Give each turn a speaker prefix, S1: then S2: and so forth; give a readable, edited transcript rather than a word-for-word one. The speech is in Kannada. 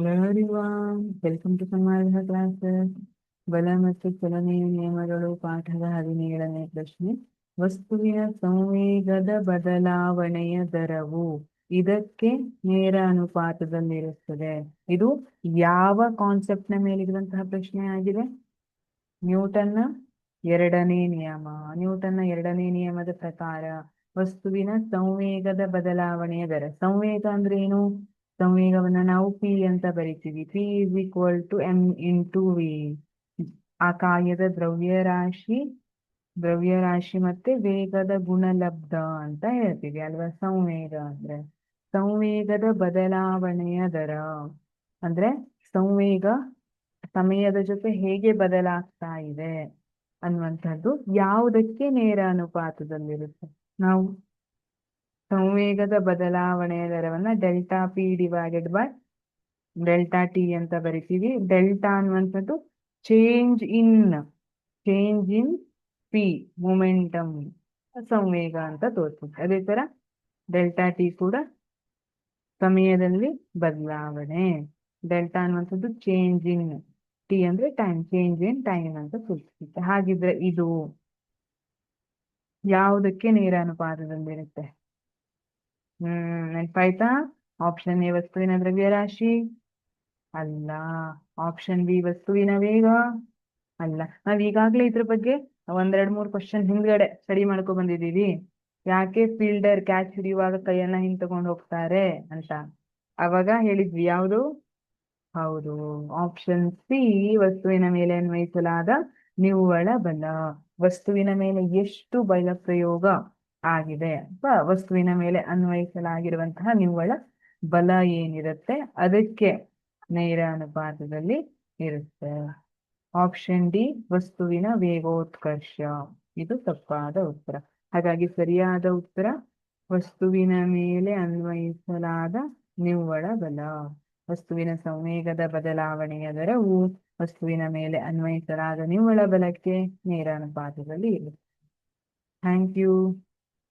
S1: Hello everyone, welcome to Samadhi classes. ಬಲ ಮತ್ತು ಚಲನೆಯ ನಿಯಮಗಳು ಪಾಠದ 17ನೇ ಪ್ರಶ್ನೆ. ವಸ್ತುವಿನ ಸಂವೇಗದ ಬದಲಾವಣೆಯ ದರವು ಇದಕ್ಕೆ ನೇರ ಅನುಪಾತದಲ್ಲಿರುತ್ತದೆ. ಇದು ಯಾವ ಕಾನ್ಸೆಪ್ಟ್ ನ ಮೇಲಿರುವಂತಹ ಪ್ರಶ್ನೆ ಆಗಿದೆ? ನ್ಯೂಟನ್ನ ಎರಡನೇ ನಿಯಮ. ನ್ಯೂಟನ್ನ ಎರಡನೇ ನಿಯಮದ ಪ್ರಕಾರ ವಸ್ತುವಿನ ಸಂವೇಗದ ಬದಲಾವಣೆಯ ದರ. ಸಂವೇಗ ಅಂದ್ರೆ ಏನು? ಸಂವೇಗವನ್ನ ನಾವು ಪಿ ಅಂತ ಬರಿತೀವಿ. P is equal to M into V. ಆ ಕಾರ್ಯದ ದ್ರವ್ಯರಾಶಿ ಮತ್ತೆ ವೇಗದ ಗುಣಲಬ್ಧ ಅಂತ ಹೇಳ್ತೀವಿ ಅಲ್ವಾ? ಸಂವೇಗ ಅಂದ್ರೆ ಸಂವೇಗದ ಬದಲಾವಣೆಯ ದರ ಅಂದ್ರೆ ಸಂವೇಗ ಸಮಯದ ಜೊತೆ ಹೇಗೆ ಬದಲಾಗ್ತಾ ಇದೆ ಅನ್ನುವಂಥದ್ದು ಯಾವುದಕ್ಕೆ ನೇರ ಅನುಪಾತದಲ್ಲಿರುತ್ತೆ? ನಾವು ಸಂವೇಗದ ಬದಲಾವಣೆಯ ದರವನ್ನ delta P divided by delta T ಅಂತ ಬರಿತೀವಿ. ಡೆಲ್ಟಾ ಅನ್ನುವಂಥದ್ದು ಚೇಂಜ್ ಇನ್ ಪಿ, ಮೊಮೆಂಟಮ್, ಸಂವೇಗ ಅಂತ ತೋರಿಸುತ್ತೆ. ಅದೇ ತರ ಡೆಲ್ಟಾ ಟಿ ಕೂಡ ಸಮಯದಲ್ಲಿ ಬದಲಾವಣೆ. ಡೆಲ್ಟಾ ಅನ್ನುವಂಥದ್ದು ಚೇಂಜ್ ಇನ್ ಟಿ ಅಂದ್ರೆ ಟೈಮ್, ಚೇಂಜ್ ಇನ್ ಟೈಮ್ ಅಂತ ಸೂಚಿಸುತ್ತೆ. ಹಾಗಿದ್ರೆ ಇದು ಯಾವುದಕ್ಕೆ ನೇರ ಅನುಪಾತದಲ್ಲಿರುತ್ತೆ? ನೆನಪಾಯ್ತಾ? ಆಪ್ಷನ್ ಎ ವಸ್ತುವಿನ ದ್ರವ್ಯರಾಶಿ ಅಲ್ಲ. ಆಪ್ಷನ್ ಬಿ ವಸ್ತುವಿನ ವೇಗ ಅಲ್ಲ. ನಾವ್ ಈಗಾಗ್ಲೇ ಇದ್ರ ಬಗ್ಗೆ 1-2-3 ಕ್ವಶನ್ ಹಿಂದ್ಗಡೆ ಸ್ಟಡಿ ಮಾಡ್ಕೊ ಬಂದಿದೀವಿ. ಯಾಕೆ ಫೀಲ್ಡರ್ ಕ್ಯಾಚ್ ಹಿಡಿಯುವಾಗ ಕೈಯನ್ನ ಹಿಂಗ್ ತಗೊಂಡು ಹೋಗ್ತಾರೆ ಅಂತ ಅವಾಗ ಹೇಳಿದ್ವಿ. ಯಾವುದು? ಹೌದು, ಆಪ್ಷನ್ ಸಿ ವಸ್ತುವಿನ ಮೇಲೆ ಅನ್ವಯಿಸಲಾದ ನಿವ್ವಳ ಬಲ. ವಸ್ತುವಿನ ಮೇಲೆ ಎಷ್ಟು ಬಲ ಪ್ರಯೋಗ ಆಗಿದೆ ಅಥವಾ ವಸ್ತುವಿನ ಮೇಲೆ ಅನ್ವಯಿಸಲಾಗಿರುವಂತಹ ನಿವ್ವಳ ಬಲ ಏನಿರುತ್ತೆ ಅದಕ್ಕೆ ನೇರ ಅನುಪಾತದಲ್ಲಿ ಇರುತ್ತೆ. ಆಪ್ಷನ್ ಡಿ ವಸ್ತುವಿನ ವೇಗೋತ್ಕರ್ಷ. ಇದು ತಪ್ಪಾದ ಉತ್ತರ. ಹಾಗಾಗಿ ಸರಿಯಾದ ಉತ್ತರ ವಸ್ತುವಿನ ಮೇಲೆ ಅನ್ವಯಿಸಲಾದ ನಿವ್ವಳ ಬಲ. ವಸ್ತುವಿನ ಸಂವೇಗದ ಬದಲಾವಣೆಯ ದರವು ವಸ್ತುವಿನ ಮೇಲೆ ಅನ್ವಯಿಸಲಾದ ನಿವ್ವಳ ಬಲಕ್ಕೆ ನೇರ ಅನುಪಾತದಲ್ಲಿ ಇರುತ್ತೆ. Thank you.